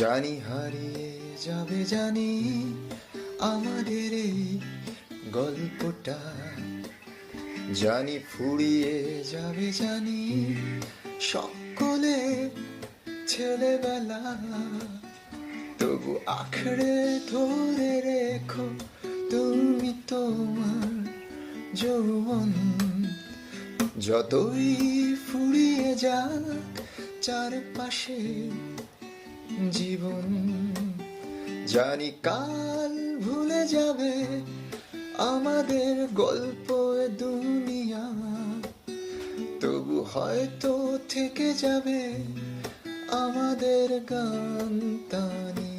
জানি হারিয়ে যাবে জানি আমাদের এই গল্পটা, জানি ফুরিয়ে যাবে জানি সকলে ছেলেবেলা, তবু আঁকড়ে ধরে রেখো তুমি তোমার যৌবন। যতই ফুরিয়ে যাক চারপাশে জীবন, জানি কাল ভুলে যাবে আমাদের গল্প এ দুনিয়া, তবু হয়তো থেকে যাবে আমাদের গান তানি।